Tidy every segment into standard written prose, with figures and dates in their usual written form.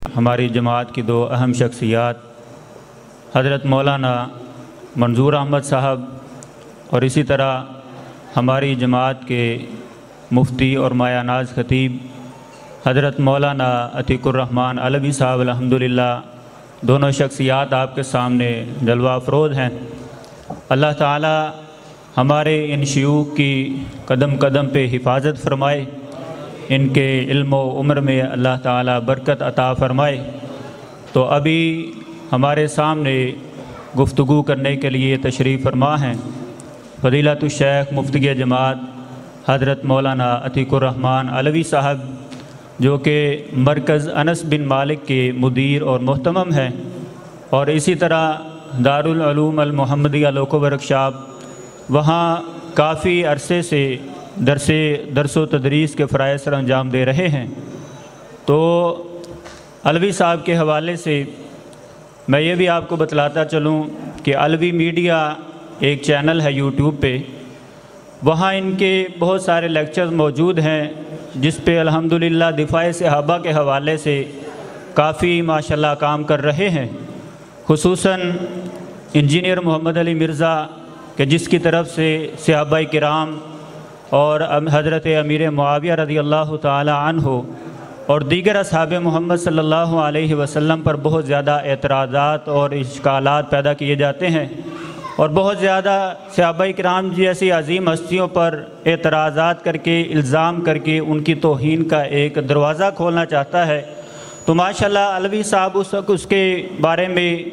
ہماری جماعت کی دو اہم شخصیات حضرت مولانا منظور احمد صاحب اور اسی طرح ہماری جماعت کے مفتی اور مایہ ناز خطیب حضرت مولانا عتیق الرحمن علوی صاحب الحمدللہ دونوں شخصیات آپ کے سامنے جلوہ افروز ہیں۔ اللہ تعالی ہمارے ان شیوخ کی قدم قدم پہ حفاظت فرمائے، ان کے علم و عمر میں اللہ تعالی برکت عطا فرمائے۔ تو ابھی ہمارے سامنے گفتگو کرنے کے لیے تشریف فرما ہیں فضیلت الشیخ مفتی جماعت حضرت مولانا عتیق الرحمن علوی صاحب، جو کہ مرکز انس بن مالک کے مدیر اور محتمم ہیں، اور اسی طرح دارالعلوم المحمدیہ لوکو ورکشاپ، وہاں کافی عرصے سے درس و تدریس کے فرائض سر انجام دے رہے ہیں۔ تو علوی صاحب کے حوالے سے میں یہ بھی آپ کو بتلاتا چلوں کہ علوی میڈیا ایک چینل ہے یوٹیوب پہ، وہاں ان کے بہت سارے لیکچرز موجود ہیں جس پہ الحمدللہ دفاع صحابہ کے حوالے سے کافی ماشاءاللہ کام کر رہے ہیں، خصوصاً انجینئر محمد علی مرزا کہ جس کی طرف سے صحابہ کرام اور حضرت امیر معاویہ رضی اللہ تعالی عنہ اور دیگر اصحاب محمد صلی اللہ علیہ وسلم پر بہت زیادہ اعتراضات اور اشکالات پیدا کیے جاتے ہیں، اور بہت زیادہ صحابہ کرام جیسی عظیم ہستیوں پر اعتراضات کر کے الزام کر کے ان کی توہین کا ایک دروازہ کھولنا چاہتا ہے۔ تو ماشاءاللہ علوی صاحب اس کے بارے میں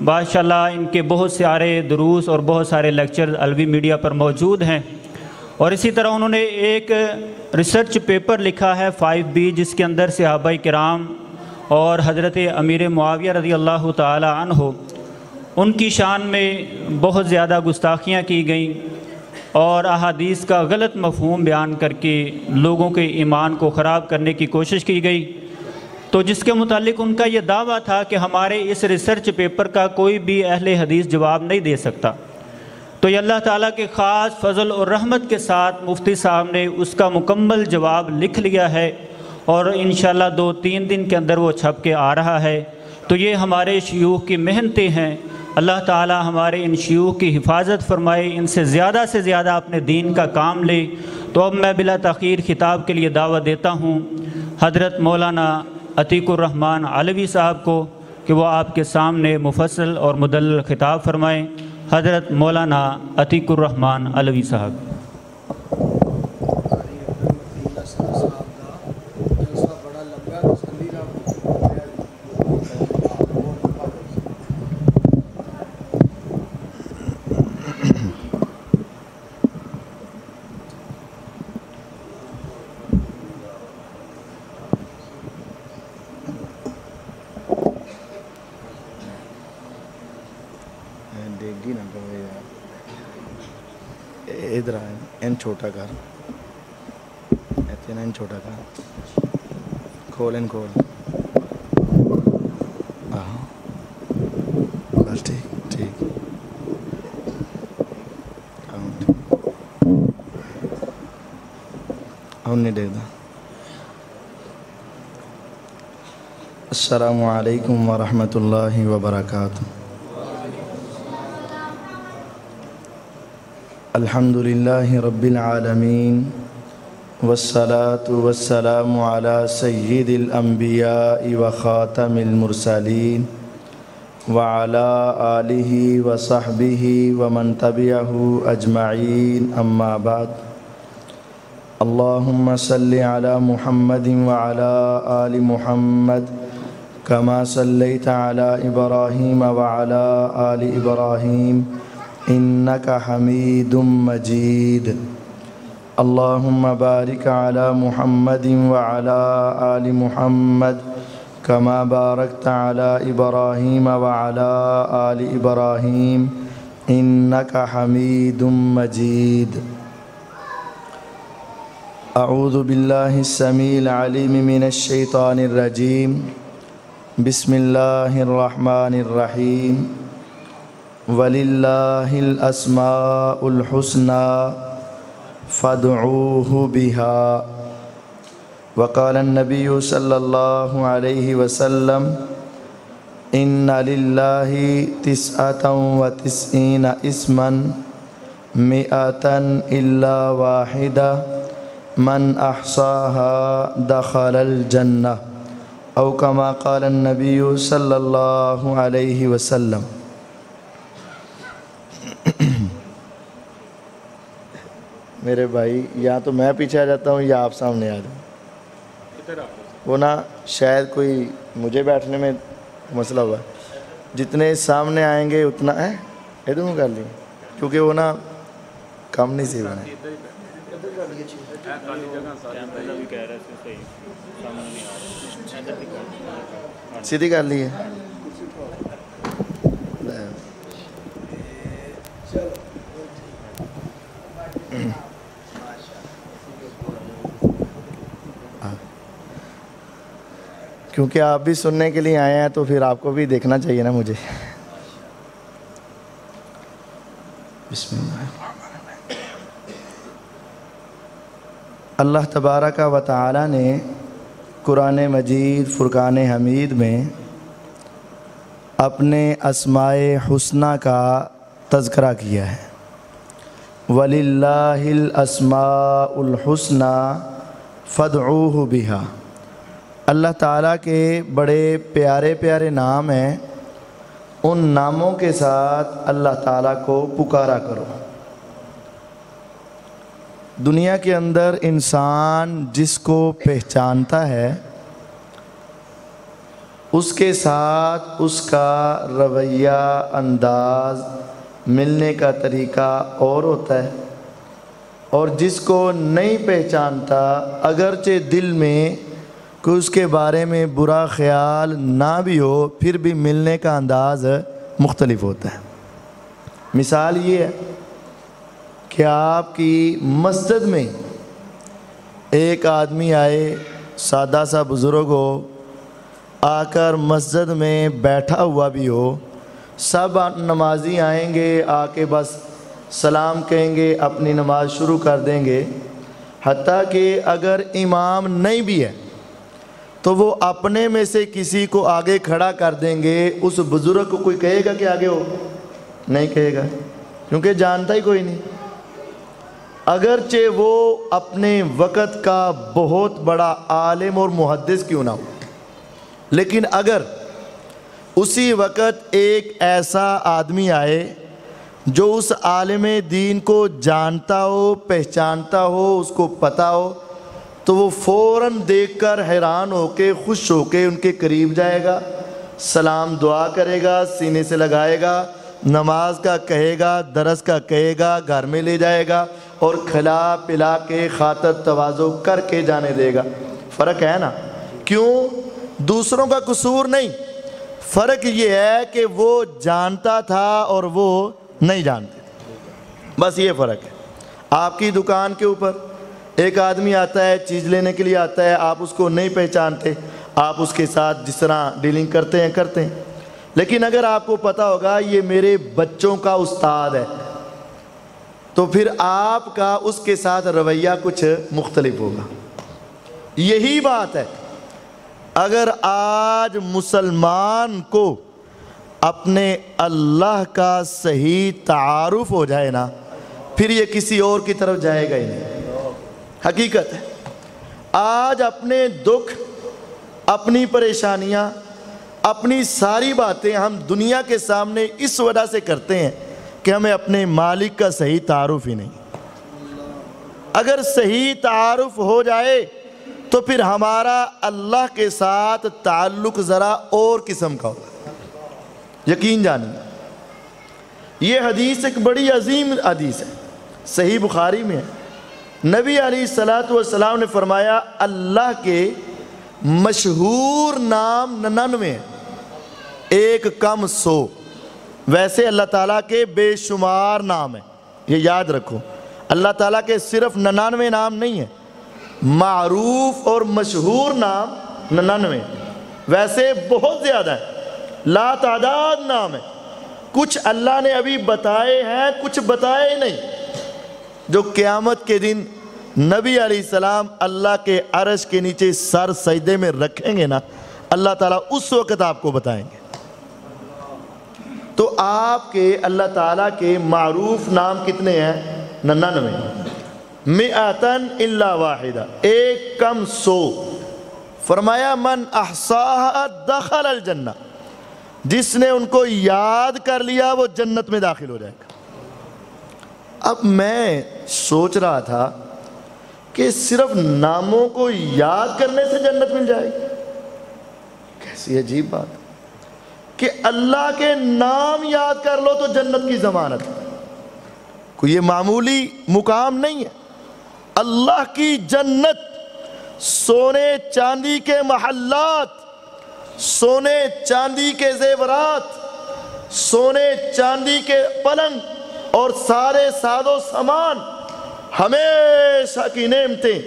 ماشاءاللہ ان کے بہت سارے دروس اور بہت سارے لیکچر علوی میڈیا پر موجود ہیں، اور اسی طرح انہوں نے ایک ریسرچ پیپر لکھا ہے 5B، جس کے اندر صحابہ کرام اور حضرت امیر معاویہ رضی اللہ تعالی عنہ ان کی شان میں بہت زیادہ گستاخیاں کی گئیں اور احادیث کا غلط مفہوم بیان کر کے لوگوں کے ایمان کو خراب کرنے کی کوشش کی گئی۔ تو جس کے متعلق ان کا یہ دعویٰ تھا کہ ہمارے اس ریسرچ پیپر کا کوئی بھی اہل حدیث جواب نہیں دے سکتا۔ تو یہ اللہ تعالیٰ کے خاص فضل اور رحمت کے ساتھ مفتی صاحب نے اس کا مکمل جواب لکھ لیا ہے، اور انشاءاللہ 2-3 دن کے اندر وہ چھپ کے آ رہا ہے۔ تو یہ ہمارے شیوخ کی محنتیں ہیں، اللہ تعالیٰ ہمارے ان شیوخ کی حفاظت فرمائے، ان سے زیادہ اپنے دین کا کام لے۔ تو اب میں بلا تاخیر خطاب کے لیے دعوت دیتا ہوں حضرت مولانا عتیق الرحمن علوی صاحب کو کہ وہ آپ کے سامنے مفصل اور مدلل خطاب فرمائیں۔ حضرت مولانا عتیق الرحمن علوی صاحب۔ ادھر آئے این چھوٹا کر این چھوٹا کر کھول بس ٹھیک نہیں دیکھتا۔ السلام علیکم ورحمۃ اللہ وبرکاتہ۔ الحمد للہ رب العالمین والصلاة والسلام على سید الانبیاء وخاتم المرسلین وعلى آلہ وصحبہ ومن تبعہ اجمعین، اما بعد۔ اللہم صلی علی محمد وعلى آل محمد کما صلیت علی ابراہیم وعلى آل ابراہیم انک حمید مجید۔ اللہم بارک علی محمد وعلی آل محمد کما بارکت علی ابراہیم وعلی آل ابراہیم انک حمید مجید۔ اعوذ باللہ السمیع العلیم من الشیطان الرجیم، بسم اللہ الرحمن الرحیم۔ وَلِلَّهِ الْأَسْمَاءُ الْحُسْنَى فَادْعُوهُ بِهَا وقال النبی صلی اللہ علیہ وسلم ان للہ تسعة وتسعین اسما مئة الا واحدہ من احصاها دخل الجنہ او کما قال النبی صلی اللہ علیہ وسلم۔ میرے بھائی یا تو میں پیچھے آ جاتا ہوں یا آپ سامنے آ جاؤ، وہ نا شاید کوئی مجھے بیٹھنے میں مسئلہ ہوا ہے، جتنے سامنے آئیں گے اتنا ہے ادھر میں کر لیں کیونکہ وہ نا کم نہیں سی بنا سیدھی کر لی ہے۔ کیونکہ آپ بھی سننے کے لیے آئے ہیں تو پھر آپ کو بھی دیکھنا چاہیے نا مجھے۔ بسم اللہ الرحمن الرحیم۔ اللہ تبارک و تعالی نے قرآن مجید فرقان حمید میں اپنے اسماء حسنی کا تذکرہ کیا ہے۔ وَلِلَّهِ الْأَسْمَاءُ الْحُسْنَى فَادْعُوهُ بِهَا۔ اللہ تعالیٰ کے بڑے پیارے پیارے نام ہیں، ان ناموں کے ساتھ اللہ تعالیٰ کو پکارا کرو۔ دنیا کے اندر انسان جس کو پہچانتا ہے اس کے ساتھ اس کا رویہ، انداز، ملنے کا طریقہ اور ہوتا ہے، اور جس کو نہیں پہچانتا اگرچہ دل میں کہ اس کے بارے میں برا خیال نہ بھی ہو پھر بھی ملنے کا انداز مختلف ہوتا ہے۔ مثال یہ ہے کہ آپ کی مسجد میں ایک آدمی آئے، سادہ سا بزرگ ہو، آ کر مسجد میں بیٹھا ہوا بھی ہو، سب نمازی آئیں گے، آ کے بس سلام کہیں گے، اپنی نماز شروع کر دیں گے، حتیٰ کہ اگر امام نہیں بھی ہے تو وہ اپنے میں سے کسی کو آگے کھڑا کر دیں گے۔ اس بزرگ کو کوئی کہے گا کہ آگے ہو؟ نہیں کہے گا، کیونکہ جانتا ہی کوئی نہیں، اگرچہ وہ اپنے وقت کا بہت بڑا عالم اور محدث کیوں نہ ہو۔ لیکن اگر اسی وقت ایک ایسا آدمی آئے جو اس عالم دین کو جانتا ہو، پہچانتا ہو، اس کو پتہ ہو، تو وہ فوراً دیکھ کر حیران ہو کے، خوش ہو کے ان کے قریب جائے گا، سلام دعا کرے گا، سینے سے لگائے گا، نماز کا کہے گا، درس کا کہے گا، گھر میں لے جائے گا اور کھلا پلا کے خاطر تواضع کر کے جانے دے گا۔ فرق ہے نا؟ کیوں؟ دوسروں کا قصور نہیں، فرق یہ ہے کہ وہ جانتا تھا اور وہ نہیں جانتے، بس یہ فرق ہے۔ آپ کی دکان کے اوپر ایک آدمی آتا ہے، چیز لینے کے لیے آتا ہے، آپ اس کو نہیں پہچانتے، آپ اس کے ساتھ جس طرح ڈیلنگ کرتے ہیں، لیکن اگر آپ کو پتہ ہوگا یہ میرے بچوں کا استاد ہے تو پھر آپ کا اس کے ساتھ رویہ کچھ مختلف ہوگا۔ یہی بات ہے، اگر آج مسلمان کو اپنے اللہ کا صحیح تعارف ہو جائے نا، پھر یہ کسی اور کی طرف جائے گا ہی نہیں۔ حقیقت ہے، آج اپنے دکھ، اپنی پریشانیاں، اپنی ساری باتیں ہم دنیا کے سامنے اس وجہ سے کرتے ہیں کہ ہمیں اپنے مالک کا صحیح تعارف ہی نہیں۔ اگر صحیح تعارف ہو جائے تو پھر ہمارا اللہ کے ساتھ تعلق ذرا اور قسم کا ہوگا، یقین جانیے۔ یہ حدیث ایک بڑی عظیم حدیث ہے، صحیح بخاری میں ہے۔ نبی علیہ السلام نے فرمایا اللہ کے مشہور نام 99 ایک کم 100، ویسے اللہ تعالیٰ کے بے شمار نام ہیں، یہ یاد رکھو۔ اللہ تعالیٰ کے صرف 99 نام نہیں ہیں، معروف اور مشہور نام 99، ویسے بہت زیادہ ہیں، لا تعداد نام ہیں۔ کچھ اللہ نے ابھی بتائے ہیں، کچھ بتائے نہیں، جو قیامت کے دن نبی علیہ السلام اللہ کے عرش کے نیچے سر سجدے میں رکھیں گے نا، اللہ تعالیٰ اس وقت آپ کو بتائیں گے۔ تو آپ کے اللہ تعالیٰ کے معروف نام کتنے ہیں؟ 99، مئتن الا واحدہ، ایک کم 100۔ فرمایا من احصاها دخل الجنہ، جس نے ان کو یاد کر لیا وہ جنت میں داخل ہو جائے گا۔ اب میں سوچ رہا تھا کہ صرف ناموں کو یاد کرنے سے جنت مل جائے گی؟ کیسی عجیب بات کہ اللہ کے نام یاد کر لو تو جنت کی ضمانت ہے۔ کوئی یہ معمولی مقام نہیں ہے۔ اللہ کی جنت، سونے چاندی کے محلات، سونے چاندی کے زیورات، سونے چاندی کے پلنگ اور سارے ساز و سامان، ہمیشہ کی نعمتیں،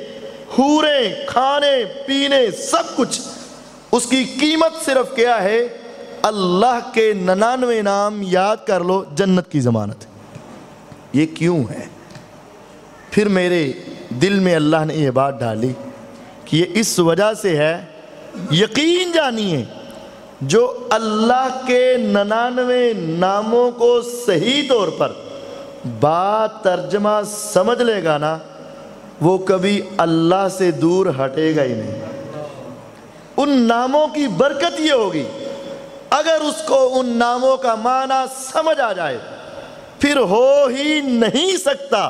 حوریں، کھانے پینے، سب کچھ، اس کی قیمت صرف کیا ہے؟ اللہ کے 99 نام یاد کر لو، جنت کی ضمانت ہے۔ یہ کیوں ہے؟ پھر میرے دل میں اللہ نے یہ بات ڈالی کہ یہ اس وجہ سے ہے، یقین جانیے جو اللہ کے 99 ناموں کو صحیح طور پر بات ترجمہ سمجھ لے گا نا، وہ کبھی اللہ سے دور ہٹے گا ہی نہیں۔ ان ناموں کی برکت یہ ہوگی، اگر اس کو ان ناموں کا معنی سمجھ آ جائے، پھر ہو ہی نہیں سکتا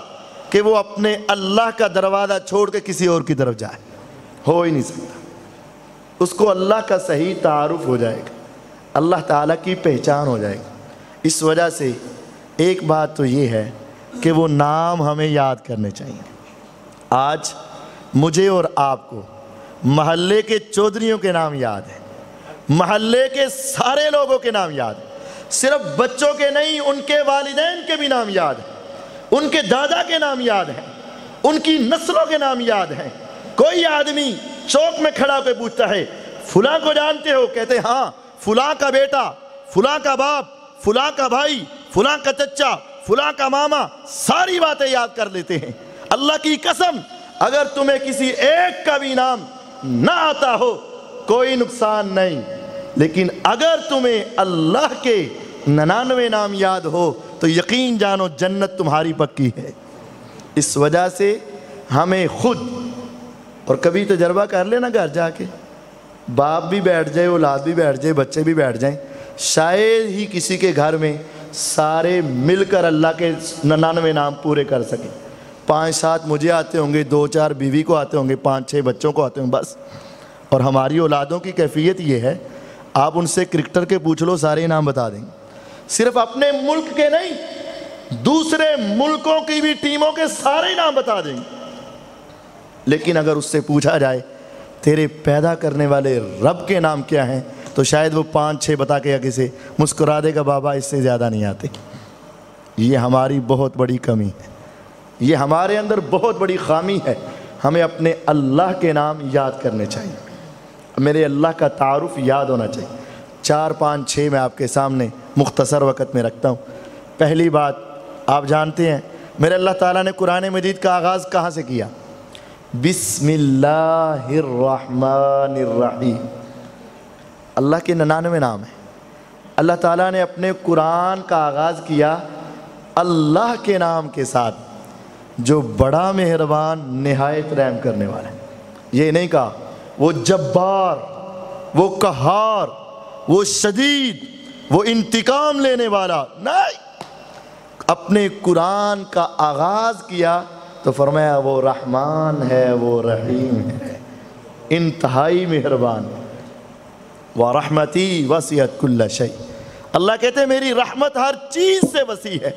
کہ وہ اپنے اللہ کا دروازہ چھوڑ کے کسی اور کی طرف جائے، ہو ہی نہیں سکتا۔ اس کو اللہ کا صحیح تعارف ہو جائے گا، اللہ تعالیٰ کی پہچان ہو جائے گی۔ اس وجہ سے ایک بات تو یہ ہے کہ وہ نام ہمیں یاد کرنے چاہیے۔ آج مجھے اور آپ کو محلے کے چودھریوں کے نام یاد ہیں، محلے کے سارے لوگوں کے نام یاد ہیں، صرف بچوں کے نہیں، ان کے والدین کے بھی نام یاد ہیں، ان کے دادا کے نام یاد ہیں، ان کی نسلوں کے نام یاد ہیں۔ کوئی آدمی چوک میں کھڑا ہو کے پوچھتا ہے فلاں کو جانتے ہو؟ کہتے ہیں ہاں، فلاں کا بیٹا، فلاں کا باپ، فلاں کا بھائی، فلاں کا چچا، فلاں کا ماما، ساری باتیں یاد کر لیتے ہیں۔ اللہ کی قسم، اگر تمہیں کسی ایک کا بھی نام نہ آتا ہو کوئی نقصان نہیں، لیکن اگر تمہیں اللہ کے 99 نام یاد ہو تو یقین جانو جنت تمہاری پکی ہے۔ اس وجہ سے ہمیں خود، اور کبھی تجربہ کر لینا گھر جا کے، باپ بھی بیٹھ جائے، اولاد بھی بیٹھ جائے، بچے بھی بیٹھ جائیں، شاید ہی کسی کے گھر میں سارے مل کر اللہ کے 99 نام پورے کر سکیں۔ 5-7 مجھے آتے ہوں گے، 2-4 بیوی کو آتے ہوں گے، 5-6 بچوں کو آتے ہوں گے بس۔ اور ہماری اولادوں کی کیفیت یہ ہے، آپ ان سے کرکٹر کے پوچھ لو، سارے نام بتا دیں گے، صرف اپنے ملک کے نہیں، دوسرے ملکوں کی بھی ٹیموں کے سارے نام بتا دیں گے۔ لیکن اگر اس سے پوچھا جائے تیرے پیدا کرنے والے رب کے نام کیا ہیں، تو شاید وہ 5-6 بتا کے آگے سے مسکرا دے گا، بابا اس سے زیادہ نہیں آتے۔ یہ ہماری بہت بڑی کمی ہے، یہ ہمارے اندر بہت بڑی خامی ہے۔ ہمیں اپنے اللہ کے نام یاد کرنے چاہیے، میرے اللہ کا تعارف یاد ہونا چاہیے۔ 4-5-6 میں آپ کے سامنے مختصر وقت میں رکھتا ہوں۔ پہلی بات، آپ جانتے ہیں میرے اللہ تعالیٰ نے قرآن مجید کا آغاز کہاں سے کیا؟ بسم اللہ الرحمن الرحیم۔ اللہ کے 99 نام ہیں۔ اللہ تعالیٰ نے اپنے قرآن کا آغاز کیا اللہ کے نام کے ساتھ، جو بڑا مہربان نہایت رحم کرنے والا ہے۔ یہ نہیں کہا وہ جبار، وہ قہار، وہ شدید، وہ انتقام لینے والا، نہیں، اپنے قرآن کا آغاز کیا تو فرمایا وہ رحمان ہے، وہ رحیم ہے، انتہائی مہربان۔ وَرَحْمَتِي وَسِعَتْ كُلَّ شَيْءٍ، اللہ کہتے ہیں میری رحمت ہر چیز سے وسیع ہے۔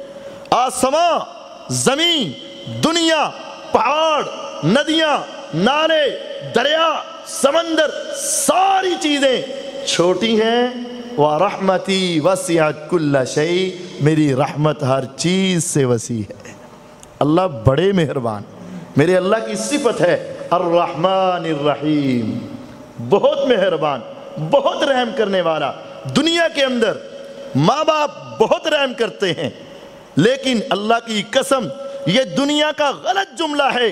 آسمان، زمین، دنیا، پہاڑ، ندیاں، نالے، دریا، سمندر، ساری چیزیں چھوٹی ہیں۔ وَرَحْمَتِي وَسِعَتْ كُلَّ شَيْءٍ، میری رحمت ہر چیز سے وسیع ہے۔ اللہ بڑے مہربان، میرے اللہ کی صفت ہے الرحمن الرحیم، بہت مہربان، بہت رحم کرنے والا۔ دنیا کے اندر ماں باپ بہت رحم کرتے ہیں، لیکن اللہ کی قسم یہ دنیا کا غلط جملہ ہے۔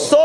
100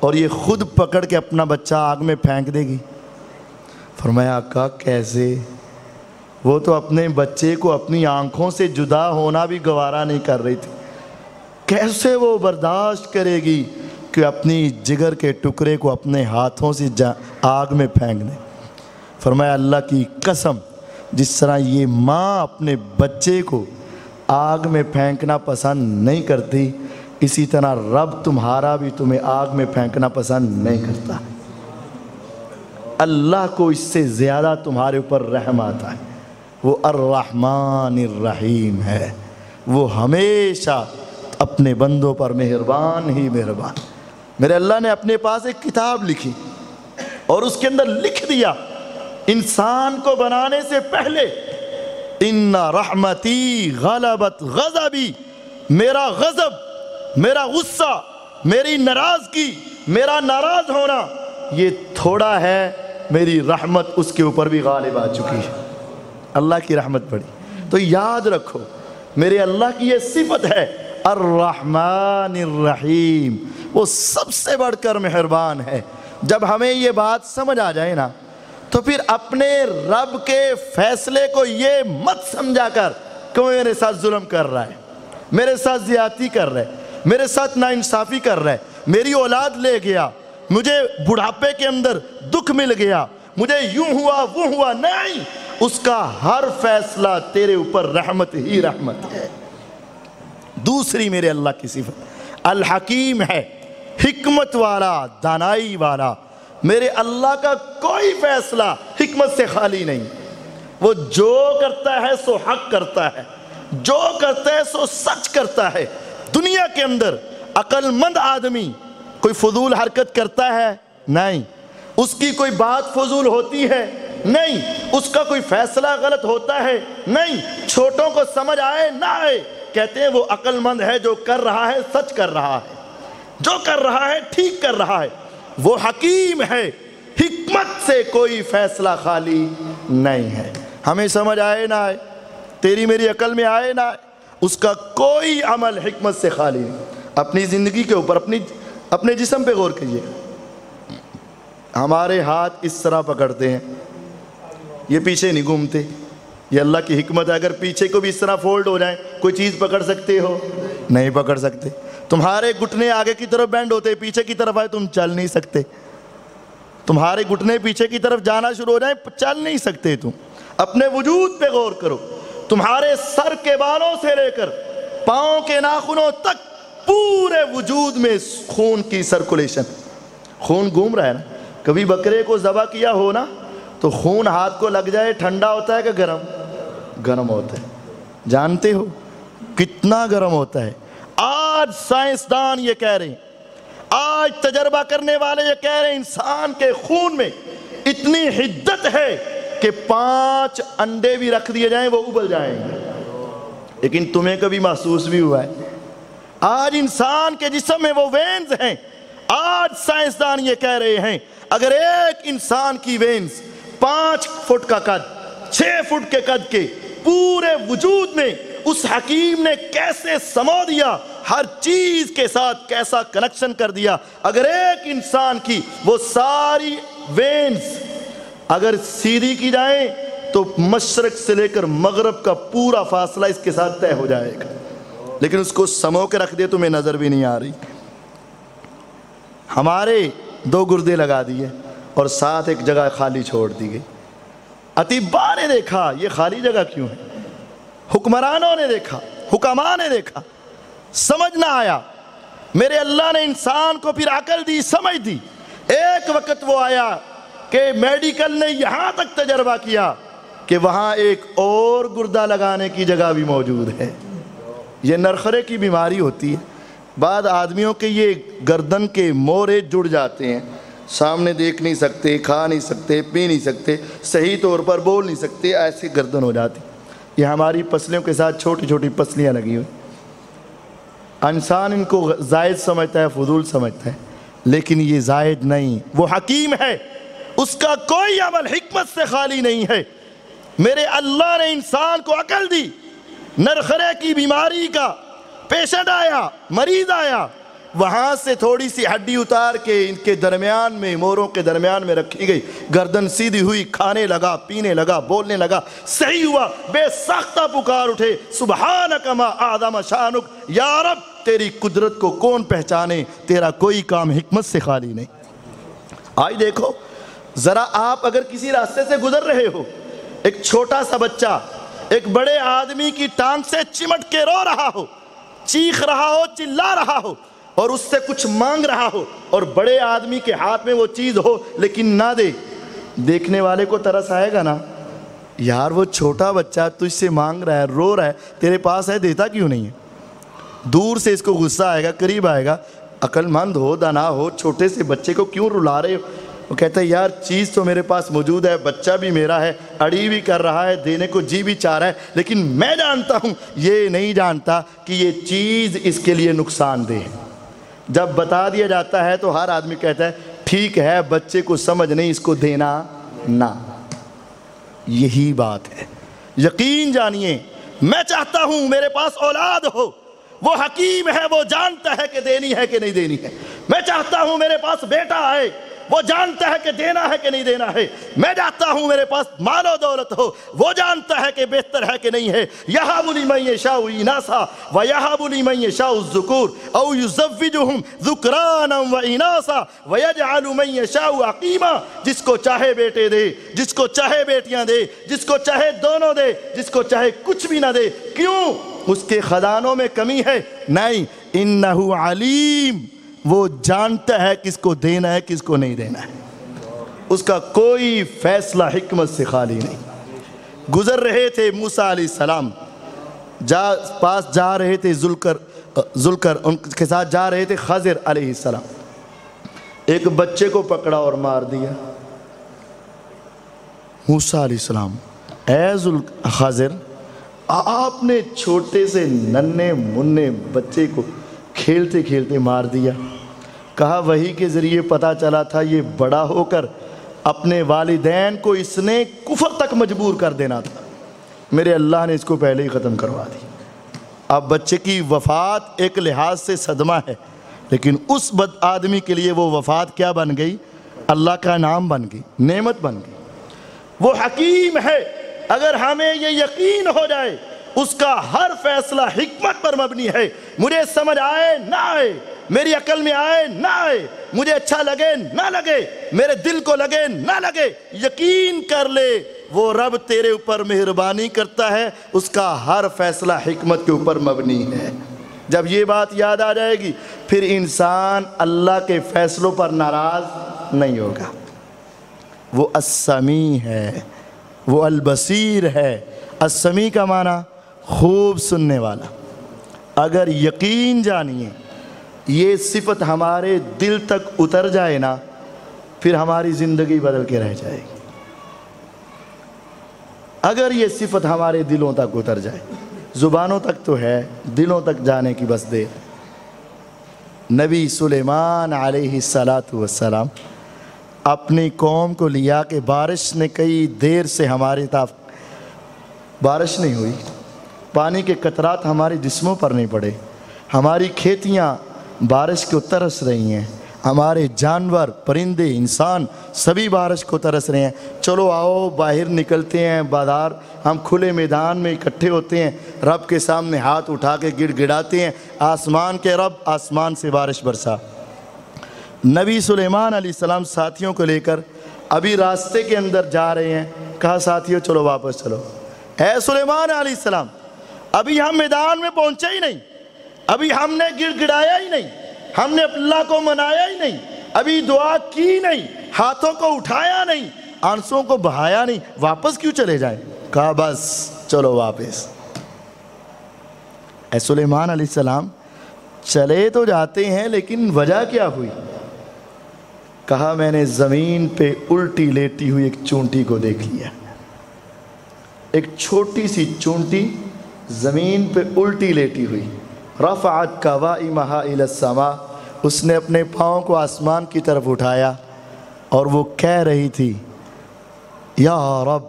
اور یہ خود پکڑ کے اپنا بچہ آگ میں پھینک دے گی؟ فرمایا آقا کیسے؟ وہ تو اپنے بچے کو اپنی آنکھوں سے جدا ہونا بھی گوارا نہیں کر رہی تھی، کیسے وہ برداشت کرے گی کہ اپنی جگر کے ٹکڑے کو اپنے ہاتھوں سے آگ میں پھینک دے؟ فرمایا اللہ کی قسم، جس طرح یہ ماں اپنے بچے کو آگ میں پھینکنا پسند نہیں کرتی، اسی طرح رب تمہارا بھی تمہیں آگ میں پھینکنا پسند نہیں کرتا۔ اللہ کو اس سے زیادہ تمہارے اوپر رحم آتا ہے، وہ الرحمن الرحیم ہے، وہ ہمیشہ اپنے بندوں پر مہربان ہی مہربان۔ میرے اللہ نے اپنے پاس ایک کتاب لکھی اور اس کے اندر لکھ دیا انسان کو بنانے سے پہلے ان رحمتی غلبت غضبی، میرا غضب، میرا غصہ، میری ناراضگی، میرا ناراض ہونا یہ تھوڑا ہے، میری رحمت اس کے اوپر بھی غالب آ چکی ہے۔ اللہ کی رحمت بڑی، تو یاد رکھو میرے اللہ کی یہ صفت ہے الرحمن الرحیم، وہ سب سے بڑھ کر مہربان ہے۔ جب ہمیں یہ بات سمجھ آ جائے نا تو پھر اپنے رب کے فیصلے کو یہ مت سمجھا کر کہ وہ میرے ساتھ ظلم کر رہا ہے، میرے ساتھ زیادتی کر رہا ہے، میرے ساتھ ناانصافی کر رہا ہے، میری اولاد لے گیا، مجھے بڑھاپے کے اندر دکھ مل گیا، مجھے یوں ہوا وہ ہوا، نہیں، اس کا ہر فیصلہ تیرے اوپر رحمت ہی رحمت ہے۔ دوسری میرے اللہ کی صفت الحکیم ہے، حکمت والا، دانائی والا۔ میرے اللہ کا کوئی فیصلہ حکمت سے خالی نہیں، وہ جو کرتا ہے سو حق کرتا ہے، جو کرتا ہے سو سچ کرتا ہے۔ دنیا کے اندر عقل مند آدمی کوئی فضول حرکت کرتا ہے؟ نہیں۔ اس کی کوئی بات فضول ہوتی ہے؟ نہیں۔ اس کا کوئی فیصلہ غلط ہوتا ہے؟ نہیں۔ چھوٹوں کو سمجھ آئے نہ آئے، کہتے ہیں وہ عقل مند ہے، جو کر رہا ہے سچ کر رہا ہے، جو کر رہا ہے ٹھیک کر رہا ہے۔ وہ حکیم ہے، حکمت سے کوئی فیصلہ خالی نہیں ہے۔ ہمیں سمجھ آئے نہ آئے، تیری میری عقل میں آئے نہ آئے، اس کا کوئی عمل حکمت سے خالی نہیں۔ اپنی زندگی کے اوپر، اپنے جسم پہ غور کیجئے۔ ہمارے ہاتھ اس طرح پکڑتے ہیں، یہ پیچھے نہیں گھومتے، یہ اللہ کی حکمت ہے۔ اگر پیچھے کو بھی اس طرح فولڈ ہو جائیں، کوئی چیز پکڑ سکتے ہو؟ نہیں پکڑ سکتے۔ تمہارے گھٹنے آگے کی طرف بینڈ ہوتے، پیچھے کی طرف آئے تم چل نہیں سکتے۔ تمہارے گھٹنے پیچھے کی طرف جانا شروع ہو جائیں، چل نہیں سکتے تم۔ اپنے وجود پہ غور کرو، تمہارے سر کے بالوں سے لے کر پاؤں کے ناخنوں تک پورے وجود میں خون کی سرکولیشن، خون گھوم رہا ہے نا۔ کبھی بکرے کو ذبح کیا ہو نا تو خون ہاتھ کو لگ جائے، ٹھنڈا ہوتا ہے کہ گرم؟ گرم ہوتا ہے۔ جانتے ہو کتنا گرم ہوتا ہے؟ آج سائنسدان یہ کہہ رہے ہیں، آج تجربہ کرنے والے یہ کہہ رہے ہیں انسان کے خون میں اتنی حدت ہے کہ 5 انڈے بھی رکھ دیے جائیں وہ ابل جائیں گے۔ لیکن تمہیں کبھی محسوس بھی ہوا ہے؟ آج انسان کے جسم میں وہ وینز ہیں، آج سائنسدان یہ کہہ رہے ہیں اگر ایک انسان کی وینز 5 فٹ کا قد، 6 فٹ کے قد کے پورے وجود میں اس حکیم نے کیسے سمو دیا، ہر چیز کے ساتھ کیسا کنیکشن کر دیا۔ اگر ایک انسان کی وہ ساری وینز اگر سیدھی کی جائیں تو مشرق سے لے کر مغرب کا پورا فاصلہ اس کے ساتھ طے ہو جائے گا، لیکن اس کو سمو کے رکھ دے تمہیں نظر بھی نہیں آ رہی۔ ہمارے 2 گردے لگا دیے اور ساتھ ایک جگہ خالی چھوڑ دی گئی۔ اطباء نے دیکھا یہ خالی جگہ کیوں ہے، حکمرانوں نے دیکھا، حکماء نے دیکھا، سمجھ نہ آیا۔ میرے اللہ نے انسان کو پھر عقل دی، سمجھ دی۔ ایک وقت وہ آیا کہ میڈیکل نے یہاں تک تجربہ کیا کہ وہاں ایک اور گردہ لگانے کی جگہ بھی موجود ہے۔ یہ نرخرے کی بیماری ہوتی ہے، بعض آدمیوں کے یہ گردن کے مورے جڑ جاتے ہیں، سامنے دیکھ نہیں سکتے، کھا نہیں سکتے، پی نہیں سکتے، صحیح طور پر بول نہیں سکتے، ایسی گردن ہو جاتی۔ یہ ہماری پسلیوں کے ساتھ چھوٹی چھوٹی پسلیاں لگی ہوئی، انسان ان کو زائد سمجھتا ہے، فضول سمجھتا ہے، لیکن یہ زائد نہیں، وہ حکیم ہے، اس کا کوئی عمل حکمت سے خالی نہیں ہے۔ میرے اللہ نے انسان کو عقل دی، نرخرے کی بیماری کا پیشنٹ آیا، مریض آیا، وہاں سے تھوڑی سی ہڈی اتار کے ان کے درمیان میں، موروں کے درمیان میں رکھی گئی، گردن سیدھی ہوئی، کھانے لگا، پینے لگا، بولنے لگا، صحیح ہوا، بے ساختہ پکار اٹھے، سبحانک ما اعظم شانک، یا رب تیری قدرت کو کون پہچانے، تیرا کوئی کام حکمت سے خالی نہیں۔ آئی دیکھو ذرا، آپ اگر کسی راستے سے گزر رہے ہو، ایک چھوٹا سا بچہ ایک بڑے آدمی کی ٹانگ سے چمٹ کے رو رہا ہو، چیخ رہا ہو، چلا رہا ہو، اور اس سے کچھ مانگ رہا ہو، اور بڑے آدمی کے ہاتھ میں وہ چیز ہو لیکن نہ دے، دیکھنے والے کو ترس آئے گا نا، یار وہ چھوٹا بچہ تجھ سے مانگ رہا ہے، رو رہا ہے، تیرے پاس ہے، دیتا کیوں نہیں ہے؟ دور سے اس کو غصہ آئے گا، قریب آئے گا، عقل مند ہو، دانا ہو، چھوٹے سے بچے کو کیوں رلا رہے ہو؟ وہ کہتا ہے یار چیز تو میرے پاس موجود ہے، بچہ بھی میرا ہے، اڑی بھی کر رہا ہے، دینے کو جی بھی چاہ رہا ہے، لیکن میں جانتا ہوں، یہ نہیں جانتا کہ یہ چیز اس کے لیے نقصان دہ ہے۔ جب بتا دیا جاتا ہے تو ہر آدمی کہتا ہے ٹھیک ہے، بچے کو سمجھ نہیں، اس کو دینا نہ۔ یہی بات ہے، یقین جانیے، میں چاہتا ہوں میرے پاس اولاد ہو، وہ حکیم ہے، وہ جانتا ہے کہ دینی ہے کہ نہیں دینی ہے۔ میں چاہتا ہوں میرے پاس بیٹا آئے، وہ جانتا ہے کہ دینا ہے کہ نہیں دینا ہے۔ میں چاہتا ہوں میرے پاس مال و دولت ہو، وہ جانتا ہے کہ بہتر ہے کہ نہیں ہے۔ یَهَبُ لِمَن يَشَاءُ إِنَاثًا وَيَهَبُ لِمَن يَشَاءُ الذُّكُورَ أَوْ يُزَوِّجُهُمْ ذُكْرَانًا وَإِنَاثًا وَيَجْعَلُ مَن يَشَاءُ عَقِيمًا، جس کو چاہے بیٹے دے، جس کو چاہے بیٹیاں دے، جس کو چاہے دونوں دے، جس کو چاہے کچھ بھی نہ دے۔ کیوں؟ اس کے خزانوں میں کمی ہے؟ نہیں، إِنَّهُ عَلِيمٌ، وہ جانتا ہے کس کو دینا ہے کس کو نہیں دینا ہے، اس کا کوئی فیصلہ حکمت سے خالی نہیں۔ گزر رہے تھے موسیٰ علیہ السلام، پاس جا رہے تھے ذوالکر، ان کے ساتھ جا رہے تھے خضر علیہ السلام، ایک بچے کو پکڑا اور مار دیا۔ موسیٰ علیہ السلام، اے خضر، آپ نے چھوٹے سے ننھے مننے بچے کو کھیلتے کھیلتے مار دیا۔ کہا وحی کے ذریعے پتہ چلا تھا یہ بڑا ہو کر اپنے والدین کو اس نے کفر تک مجبور کر دینا تھا، میرے اللہ نے اس کو پہلے ہی ختم کروا دی۔ اب بچے کی وفات ایک لحاظ سے صدمہ ہے، لیکن اس بد آدمی کے لیے وہ وفات کیا بن گئی؟ اللہ کا نام بن گئی، نعمت بن گئی۔ وہ حکیم ہے، اگر ہمیں یہ یقین ہو جائے اس کا ہر فیصلہ حکمت پر مبنی ہے، مجھے سمجھ آئے نہ آئے، میری عقل میں آئے نہ آئے، مجھے اچھا لگے نہ لگے، میرے دل کو لگے نہ لگے، یقین کر لے وہ رب تیرے اوپر مہربانی کرتا ہے، اس کا ہر فیصلہ حکمت کے اوپر مبنی ہے۔ جب یہ بات یاد آ جائے گی پھر انسان اللہ کے فیصلوں پر ناراض نہیں ہوگا۔ وہ السمیع ہے، وہ البصیر ہے۔ السمیع کا معنی خوب سننے والا۔ اگر یقین جانیے یہ صفت ہمارے دل تک اتر جائے نا، پھر ہماری زندگی بدل کے رہ جائے گی۔ اگر یہ صفت ہمارے دلوں تک اتر جائے، زبانوں تک تو ہے، دلوں تک جانے کی بس دیر۔ نبی سلیمان علیہ السلام اپنی قوم کو لیا کہ بارش نے کئی دیر سے ہماری طرف بارش نہیں ہوئی، پانی کے قطرات ہمارے جسموں پر نہیں پڑے، ہماری کھیتیاں بارش کو ترس رہی ہیں، ہمارے جانور، پرندے، انسان سبھی بارش کو ترس رہے ہیں، چلو آؤ باہر نکلتے ہیں بازار، ہم کھلے میدان میں اکٹھے ہوتے ہیں، رب کے سامنے ہاتھ اٹھا کے گڑ گڑاتے ہیں، آسمان کے رب آسمان سے بارش برسا۔ نبی سلیمان علیہ السلام ساتھیوں کو لے کر ابھی راستے کے اندر جا رہے ہیں، کہا ساتھیوں چلو واپس چلو۔ اے سلیمان علیہ السلام، ابھی ہم میدان میں پہنچے ہی نہیں، ابھی ہم نے گڑ گڑایا ہی نہیں، ہم نے اللہ کو منایا ہی نہیں، ابھی دعا کی نہیں، ہاتھوں کو اٹھایا نہیں، آنسوں کو بہایا نہیں، واپس کیوں چلے جائیں؟ کہا بس چلو واپس۔ اے سلیمان علیہ السلام، چلے تو جاتے ہیں لیکن وجہ کیا ہوئی؟ کہا میں نے زمین پہ الٹی لیٹی ہوئی ایک چونٹی کو دیکھ لیا، ایک چھوٹی سی چونٹی زمین پہ الٹی لیٹی ہوئی۔ رفعت قوائمہا الی السماء، اس نے اپنے پاؤں کو آسمان کی طرف اٹھایا اور وہ کہہ رہی تھی یا رب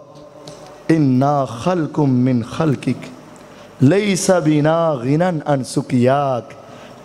انا خلق من خلقک لیس بنا غنى عن سقیاک،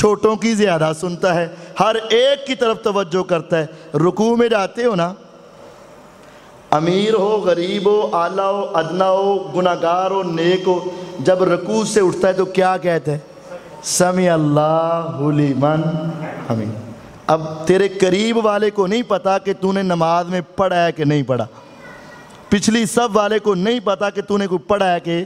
چھوٹوں کی زیادہ سنتا ہے، ہر ایک کی طرف توجہ کرتا ہے۔ رکوع میں جاتے ہو نا، امیر ہو، غریب ہو، اعلیٰ ہو، ادنا ہو، گناہگار ہو، نیک ہو، جب رکوع سے اٹھتا ہے تو کیا کہتا ہے؟ سمع اللہ لمن حمید۔ اب تیرے قریب والے کو نہیں پتا کہ تو نے نماز میں پڑھا ہے کہ نہیں پڑھا، پچھلی سب والے کو نہیں پتا کہ تو نے کوئی پڑھا ہے کہ،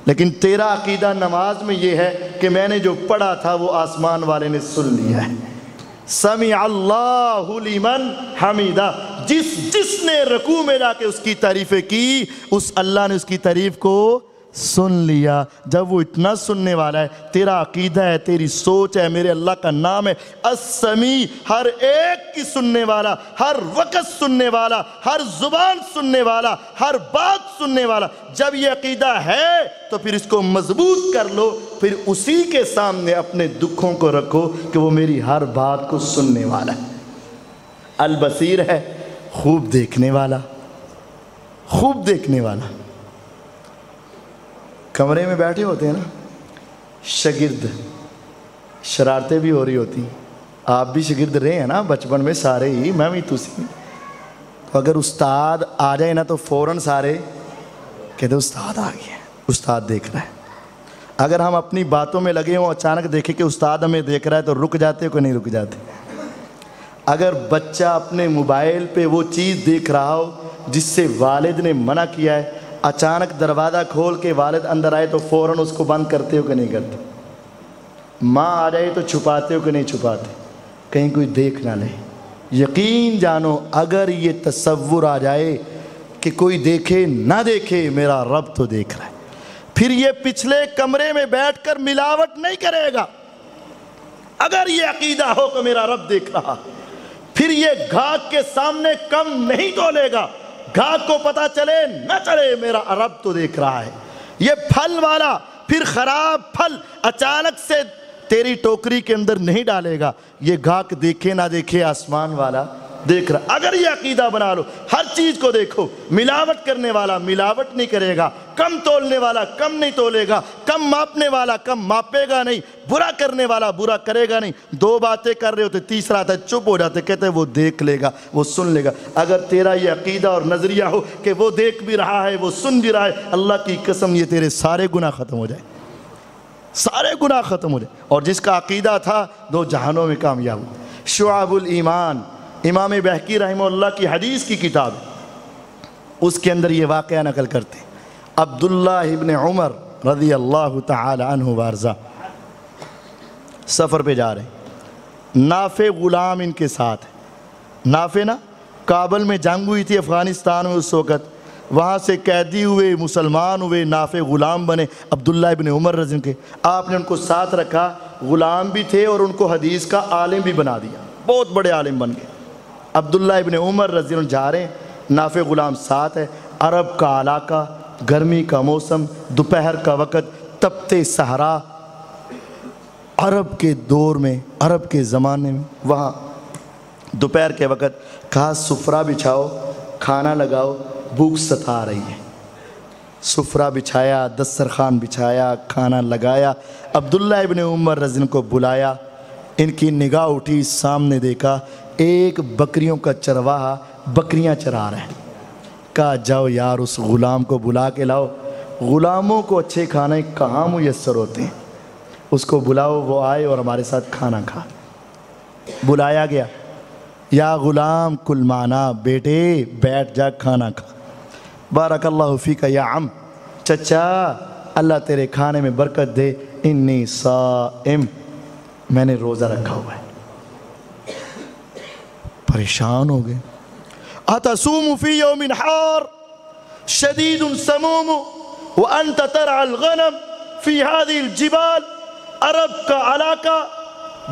لیکن تیرا عقیدہ نماز میں یہ ہے کہ میں نے جو پڑھا تھا وہ آسمان والے نے سن لیا ہے۔ سمع اللہ لمن حمیدہ، جس نے رکوع میں جا کے اس کی تعریفیں کی، اس اللہ نے اس کی تعریف کو سن لیا۔ جب وہ اتنا سننے والا ہے، تیرا عقیدہ ہے، تیری سوچ ہے، میرے اللہ کا نام ہے السمیع، ہر ایک کی سننے والا، ہر وقت سننے والا، ہر زبان سننے والا، ہر بات سننے والا۔ جب یہ عقیدہ ہے تو پھر اس کو مضبوط کر لو، پھر اسی کے سامنے اپنے دکھوں کو رکھو کہ وہ میری ہر بات کو سننے والا ہے۔ البصیر ہے، خوب دیکھنے والا، خوب دیکھنے والا۔ کمرے میں بیٹھے ہوتے ہیں نا شاگرد، شرارتیں بھی ہو رہی ہوتی ہیں، آپ بھی شاگرد رہے ہیں نا بچپن میں سارے ہی، میں بھی تسی، تو اگر استاد آ جائے نا تو فوراً سارے کہتے استاد آ گیا، استاد دیکھ رہا ہے۔ اگر ہم اپنی باتوں میں لگے ہوں، اچانک دیکھیں کہ استاد ہمیں دیکھ رہا ہے تو رک جاتے ہو کہ نہیں رک جاتے؟ اگر بچہ اپنے موبائل پہ وہ چیز دیکھ رہا ہو جس سے والد نے منع کیا ہے، اچانک دروازہ کھول کے والد اندر آئے تو فوراً اس کو بند کرتے ہو کہ نہیں کرتے؟ ماں آ جائے تو چھپاتے ہو کہ نہیں چھپاتے؟ کہیں کوئی دیکھ نہ لے۔ یقین جانو اگر یہ تصور آ جائے کہ کوئی دیکھے نہ دیکھے، میرا رب تو دیکھ رہا ہے، پھر یہ پچھلے کمرے میں بیٹھ کر ملاوٹ نہیں کرے گا۔ اگر یہ عقیدہ ہو کہ میرا رب دیکھ رہا، پھر یہ گھاگ کے سامنے کم نہیں تولے گا، گھاگ کو پتا چلے نہ چلے میرا رب تو دیکھ رہا ہے۔ یہ پھل والا پھر خراب پھل اچانک سے تیری ٹوکری کے اندر نہیں ڈالے گا، یہ گھاگ دیکھے نہ دیکھے آسمان والا دیکھ رہا۔ اگر یہ عقیدہ بنا لو، ہر چیز کو دیکھو، ملاوٹ کرنے والا ملاوٹ نہیں کرے گا، کم تولنے والا کم نہیں تولے گا، کم ماپنے والا کم ماپے گا نہیں، برا کرنے والا برا کرے گا نہیں۔ دو باتیں کر رہے ہوتے، تیسرا آتا ہے چپ ہو جاتے، کہتے ہیں وہ دیکھ لے گا، وہ سن لے گا۔ اگر تیرا یہ عقیدہ اور نظریہ ہو کہ وہ دیکھ بھی رہا ہے، وہ سن بھی رہا ہے، اللہ کی قسم یہ تیرے سارے گناہ ختم ہو جائے، سارے گناہ ختم ہو جائے۔ اور جس کا عقیدہ تھا دو جہانوں میں کامیاب ہو۔ شعب الایمان، امام بہقی رحمہ اللہ کی حدیث کی کتاب، اس کے اندر یہ واقعہ نقل کرتے ہیں۔ عبداللہ ابن عمر رضی اللہ تعالی عنہ وارضا سفر پہ جا رہے ہیں، نافع غلام ان کے ساتھ ہے۔ نافع نا کابل میں جنگ ہوئی تھی افغانستان میں اس وقت، وہاں سے قیدی ہوئے، مسلمان ہوئے، نافع غلام بنے عبداللہ ابن عمر رضی اللہ عنہ کے۔ آپ نے ان کو ساتھ رکھا، غلام بھی تھے اور ان کو حدیث کا عالم بھی بنا دیا، بہت بڑے عالم بن گئے۔ عبداللہ ابن عمر رضی اللہ عنہ جا رہے ہیں، نافع غلام ساتھ ہے، عرب کا علاقہ، گرمی کا موسم، دوپہر کا وقت، تپتے صحرا، عرب کے دور میں، عرب کے زمانے میں، وہاں دوپہر کے وقت کہا سفرہ بچھاؤ، کھانا لگاؤ، بھوک ستا رہی ہے۔ سفرہ بچھایا، دسترخوان بچھایا، کھانا لگایا، عبداللہ ابن عمر رضی اللہ عنہ کو بلایا، ان کی نگاہ اٹھی، سامنے دیکھا ایک بکریوں کا چرواہا بکریاں چرا رہا ہے۔ کہا جاؤ یار اس غلام کو بلا کے لاؤ، غلاموں کو اچھے کھانے کہاں میسر ہوتے ہیں، اس کو بلاؤ، وہ آئے اور ہمارے ساتھ کھانا کھا۔ بلایا گیا، یا غلام کل معنا، بیٹے بیٹھ جا کھانا کھا۔ بارک اللہ فیک یا عم، چچا اللہ تیرے کھانے میں برکت دے، انی صائم، میں نے روزہ رکھا ہوا ہے۔ پریشان ہو گئے۔ اتصوم فی یوم حار شدید سموم وانت ترعى الغنم فی هذه الجبال، عرب کا علاقہ،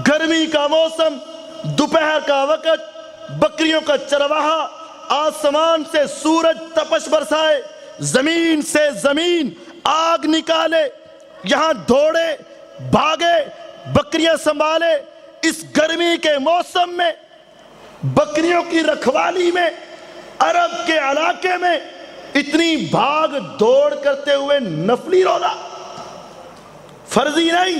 گرمی کا موسم، دوپہر کا وقت، بکریوں کا چرواہا، آسمان سے سورج تپش برسائے، زمین سے زمین آگ نکالے، یہاں دوڑے بھاگے، بکریاں سنبھالے، اس گرمی کے موسم میں، بکریوں کی رکھوالی میں، عرب کے علاقے میں اتنی بھاگ دوڑ کرتے ہوئے نفلی روزہ، فرضی نہیں،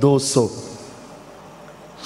200।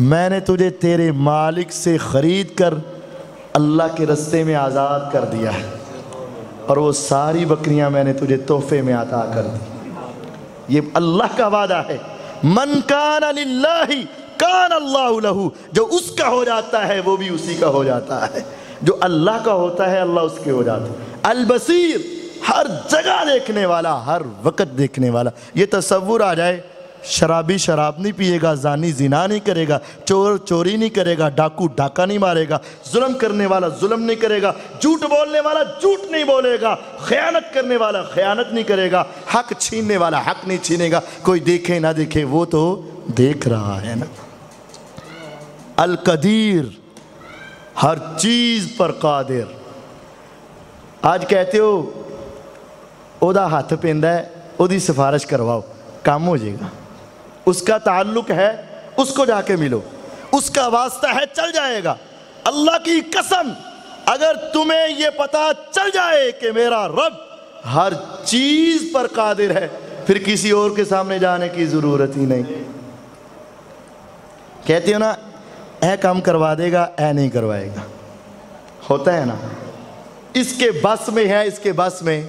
میں نے تجھے تیرے مالک سے خرید کر اللہ کے رستے میں آزاد کر دیا ہے، اور وہ ساری بکریاں میں نے تجھے تحفے میں عطا کر دی۔ یہ اللہ کا وعدہ ہے، من کان للہ کان اللہ لہ، جو اس کا ہو جاتا ہے وہ بھی اسی کا ہو جاتا ہے، جو اللہ کا ہوتا ہے اللہ اس کے ہو جاتا ہے۔ البصیر، ہر جگہ دیکھنے والا، ہر وقت دیکھنے والا۔ یہ تصور آ جائے، شرابی شراب نہیں پیے گا، زانی زنا نہیں کرے گا، چور چوری نہیں کرے گا، ڈاکو ڈاکہ نہیں مارے گا، ظلم کرنے والا ظلم نہیں کرے گا، جھوٹ بولنے والا جھوٹ نہیں بولے گا، خیانت کرنے والا خیانت نہیں کرے گا، حق چھیننے والا حق نہیں چھینے گا۔ کوئی دیکھے نہ دیکھے وہ تو دیکھ رہا ہے نا۔ القدیر، ہر چیز پر قادر۔ آج کہتے ہو او دا ہاتھ پیندا ہے، او دی سفارش کرواؤ، کام ہو جائے گا۔ اس کا تعلق ہے، اس کو جا کے ملو، اس کا واسطہ ہے، چل جائے گا۔ اللہ کی قسم، اگر تمہیں یہ پتا چل جائے کہ میرا رب ہر چیز پر قادر ہے، پھر کسی اور کے سامنے جانے کی ضرورت ہی نہیں۔ کہتے ہو نا اے کام کروا دے گا، اے نہیں کروائے گا، ہوتا ہے نا۔ اس کے بس میں ہے، اس کے بس میں،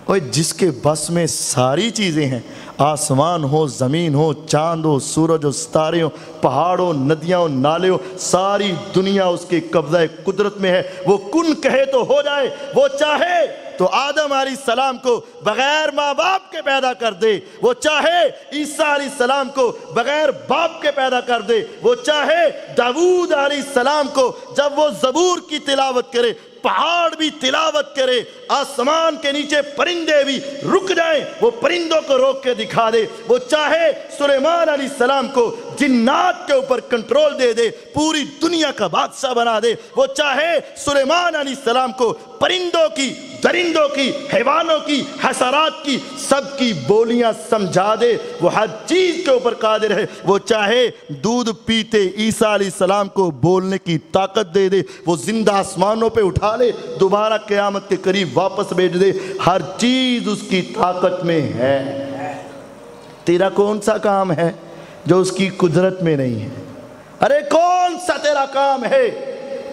اور جس کے بس میں ساری چیزیں ہیں، آسمان ہو، زمین ہو، چاند ہو، سورج ہو، ستارے ہو، پہاڑ ہو، ندیاں ہو، نالے ہو، ساری دنیا اس کے قبضہ قدرت میں ہے۔ وہ کن کہے تو ہو جائے، وہ چاہے تو آدم علیہ السلام کو بغیر ماں باپ کے پیدا کر دے، وہ چاہے عیسیٰ علیہ السلام کو بغیر باپ کے پیدا کر دے، وہ چاہے داؤد علیہ السلام کو جب وہ زبور کی تلاوت کرے پہاڑ بھی تلاوت کرے، آسمان کے نیچے پرندے بھی رک جائیں، وہ پرندوں کو روک کے دکھا دے، وہ چاہے سلیمان علیہ السلام کو جنات کے اوپر کنٹرول دے دے، پوری دنیا کا بادشاہ بنا دے، وہ چاہے سلیمان علیہ السلام کو پرندوں کی، درندوں کی، حیوانوں کی، حشرات کی، سب کی بولیاں سمجھا دے، وہ ہر چیز کے اوپر قادر ہے۔ وہ چاہے دودھ پیتے عیسیٰ علیہ السلام کو بولنے کی طاقت دے دے، وہ زندہ آسمانوں پہ اٹھا لے، دوبارہ قیامت کے قریب واپس بھیج دے، ہر چیز اس کی طاقت میں ہے۔ تیرا کون سا کام ہے جو اس کی قدرت میں نہیں ہے؟ ارے کون سا تیرا کام ہے،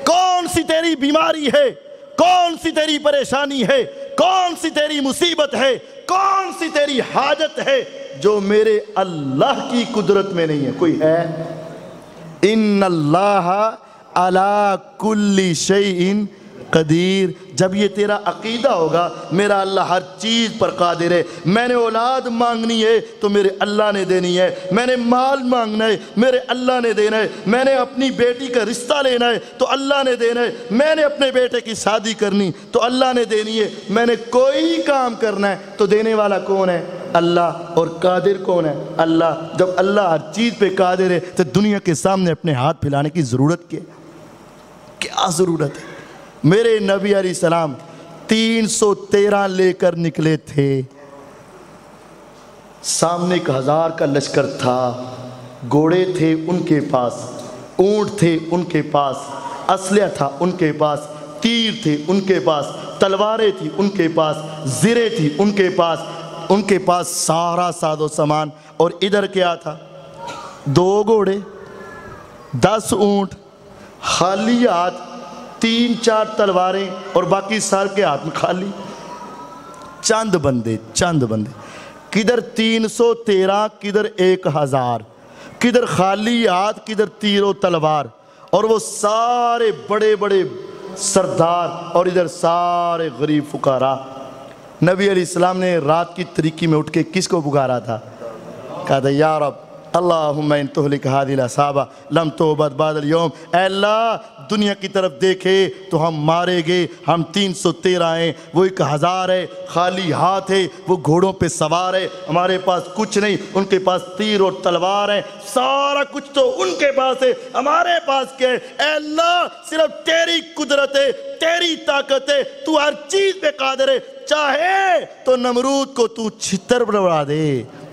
کون سی تیری بیماری ہے، کون سی تیری پریشانی ہے، کون سی تیری مصیبت ہے، کون سی تیری حاجت ہے جو میرے اللہ کی قدرت میں نہیں ہے؟ کوئی ہے؟ ان اللہ علی کل شیء قدیر۔ جب یہ تیرا عقیدہ ہوگا میرا اللہ ہر چیز پر قادر ہے، میں نے اولاد مانگنی ہے تو میرے اللہ نے دینی ہے، میں نے مال مانگنا ہے میرے اللہ نے دینا ہے، میں نے اپنی بیٹی کا رشتہ لینا ہے تو اللہ نے دینا ہے، میں نے اپنے بیٹے کی شادی کرنی تو اللہ نے دینی ہے، میں نے کوئی کام کرنا ہے تو دینے والا کون ہے؟ اللہ۔ اور قادر کون ہے؟ اللہ۔ جب اللہ ہر چیز پہ قادر ہے تو دنیا کے سامنے اپنے ہاتھ پھیلانے کی ضرورت کیا ضرورت ہے؟ میرے نبی علیہ السلام 313 لے کر نکلے تھے، سامنے 1000 کا لشکر تھا، گھوڑے تھے ان کے پاس، اونٹ تھے ان کے پاس، اسلحہ تھا ان کے پاس، تیر تھے ان کے پاس، تلواریں تھی ان کے پاس، زریں تھی ان کے پاس سارا ساز و سامان۔ اور ادھر کیا تھا؟ 2 گھوڑے، 10 اونٹ، خالی ہاتھ، 3-4 تلواریں اور باقی سر کے ہاتھ میں خالی، چند بندے۔ کدھر 313، کدھر 1000، کدھر خالی ہاتھ، کدھر تیر و تلوار، اور وہ سارے بڑے بڑے سردار اور ادھر سارے غریب فقراء۔ نبی علیہ السلام نے رات کی تاریکی میں اٹھ کے کس کو پکارا تھا؟ کہا تھا یا رب اللہم ان تہلک ہذہ العصابہ لم تعبد بعد اليوم، اے اللہ دنیا کی طرف دیکھے تو ہم مارے گئے، ہم 313 ہیں، وہ 1000 ہے، خالی ہاتھ ہے، وہ گھوڑوں پہ سوار ہے، ہمارے پاس کچھ نہیں، ان کے پاس تیر اور تلوار ہے، سارا کچھ تو ان کے پاس ہے، ہمارے پاس کیا ہے؟ اے اللہ صرف تیری قدرت ہے، تیری طاقت ہے، تو ہر چیز پہ قادر ہے، چاہے تو نمرود کو تو چھتر بڑھا دے،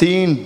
3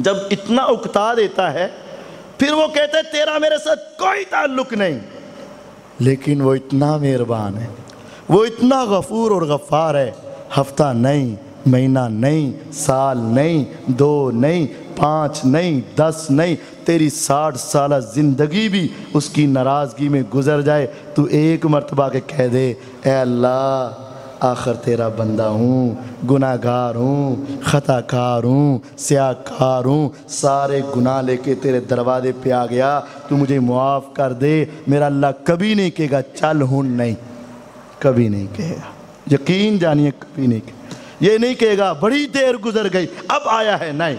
جب اتنا اکتا دیتا ہے پھر وہ کہتا ہے تیرا میرے ساتھ کوئی تعلق نہیں، لیکن وہ اتنا مہربان ہے، وہ اتنا غفور اور غفار ہے، ہفتہ نہیں، مہینہ نہیں، سال نہیں، 2 نہیں، 5 نہیں، 10 نہیں، تیری 60 سالہ زندگی بھی اس کی ناراضگی میں گزر جائے، تو ایک مرتبہ کے کہہ دے اے اللہ آخر تیرا بندہ ہوں، گناہ گار ہوں، خطا کار ہوں، سیاہ کار ہوں، سارے گناہ لے کے تیرے دروازے پہ آ گیا، تو مجھے معاف کر دے۔ میرا اللہ کبھی نہیں کہے گا چل ہن، نہیں، کبھی نہیں کہے گا، یقین جانیے کبھی نہیں کہے گا۔ یہ نہیں کہے گا بڑی دیر گزر گئی اب آیا ہے، نہیں،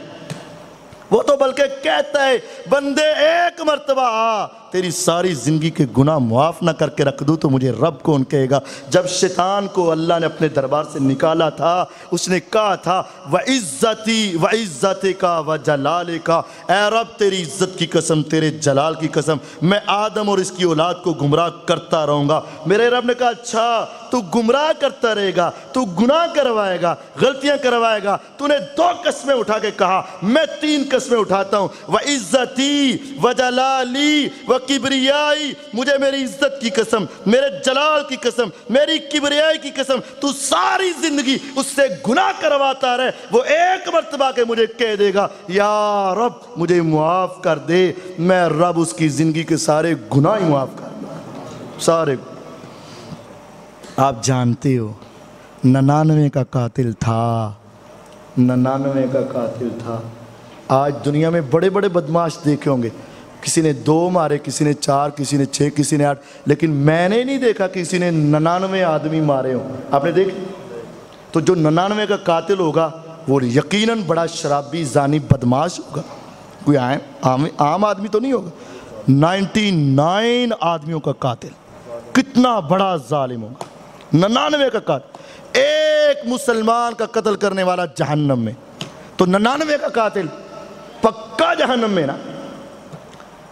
وہ تو بلکہ کہتا ہے بندے ایک مرتبہ آ، تیری ساری زندگی کے گناہ معاف نہ کر کے رکھ دوں تو مجھے رب کون کہے گا۔ جب شیطان کو اللہ نے اپنے دربار سے نکالا تھا، اس نے کہا تھا وَعِزَّتِي وَعِزَّتِكَ وَجَلَالِكَ، اے رب تیری عزت کی قسم، تیرے جلال کی قسم، میں آدم اور اس کی اولاد کو گمراہ کرتا رہوں گا۔ میرے رب نے کہا اچھا تو گمراہ کرتا رہے گا، تو گناہ کروائے گا، غلطیاں کروائے گا، تو نے 2 قسمیں اٹھا کے کہا، میں 3 قسمیں اٹھاتا ہوں، وَعِزَّتِي وَجَلَالِي وَكِبْرِيَائِي، مجھے میری عزت کی قسم، میرے جلال کی قسم، میری کبریائی کی قسم، تو ساری زندگی اس سے گناہ کرواتا رہے، وہ ایک مرتبہ کے مجھے کہہ دے گا یا رب مجھے معاف کر دے، میں رب اس کی زندگی کے سارے گناہ ہی معاف کر دوں، سارے۔ آپ جانتے ہو 99 کا قاتل تھا، 99 کا قاتل تھا۔ آج دنیا میں بڑے بڑے بدماش دیکھے ہوں گے، کسی نے 2 مارے، کسی نے 4، کسی نے 6، کسی نے 8، لیکن میں نے نہیں دیکھا کسی نے 99 آدمی مارے ہوں۔ آپ نے دیکھ؟ تو جو 99 کا قاتل ہوگا وہ یقیناً بڑا شرابی، زانی، بدماش ہوگا، کوئی عام آدمی تو نہیں ہوگا۔ 99 آدمیوں کا قاتل کتنا بڑا ظالم ہوگا، 99 کا قاتل، ایک مسلمان کا قتل کرنے والا جہنم میں، تو 99 کا قاتل پکا جہنم میں نا۔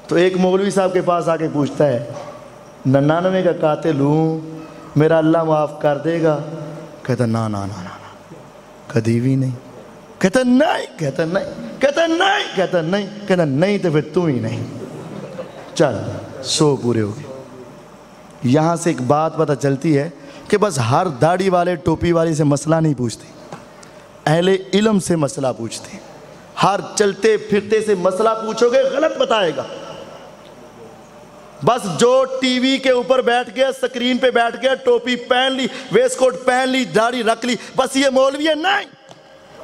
تو ایک مولوی صاحب کے پاس آ کے پوچھتا ہے 99 کا قاتل ہوں، میرا اللہ معاف کر دے گا؟ کہتا نا نا نا نا کبھی بھی نہیں، کہتا نہیں، کہتا نہیں، کہتا نہیں، کہتا نہیں، کہتا نہیں تو پھر تو ہی نہیں، چل 100 پورے ہو گئے۔ یہاں سے ایک بات پتہ چلتی ہے کہ بس ہر داڑھی والے ٹوپی والے سے مسئلہ نہیں پوچھتے، اہل علم سے مسئلہ پوچھتے ہیں۔ ہر چلتے پھرتے سے مسئلہ پوچھو گے غلط بتائے گا۔ بس جو ٹی وی کے اوپر بیٹھ گیا، سکرین پہ بیٹھ گیا، ٹوپی پہن لی، ویسٹ کوٹ پہن لی، داڑھی رکھ لی، بس یہ مولوی ہے، نہیں،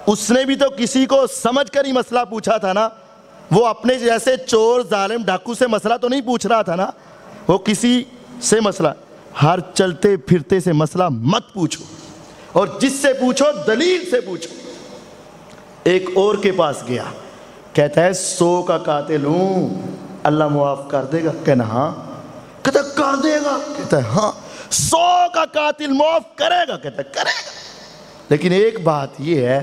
اس نے بھی تو کسی کو سمجھ کر ہی مسئلہ پوچھا تھا نا۔ وہ اپنے جیسے چور، ظالم، ڈاکو سے مسئلہ تو نہیں پوچھ رہا تھا نا، وہ کسی سے مسئلہ۔ ہر چلتے پھرتے سے مسئلہ مت پوچھو، اور جس سے پوچھو دلیل سے پوچھو۔ ایک اور کے پاس گیا، کہتا ہے 100 کا قاتل ہوں، اللہ معاف کر دے گا؟ کہنا ہاں، کہتا ہے کر دے گا؟ کہتا ہے ہاں۔ 100 کا قاتل معاف کرے گا؟ کہتا ہے کرے گا۔ لیکن ایک بات یہ ہے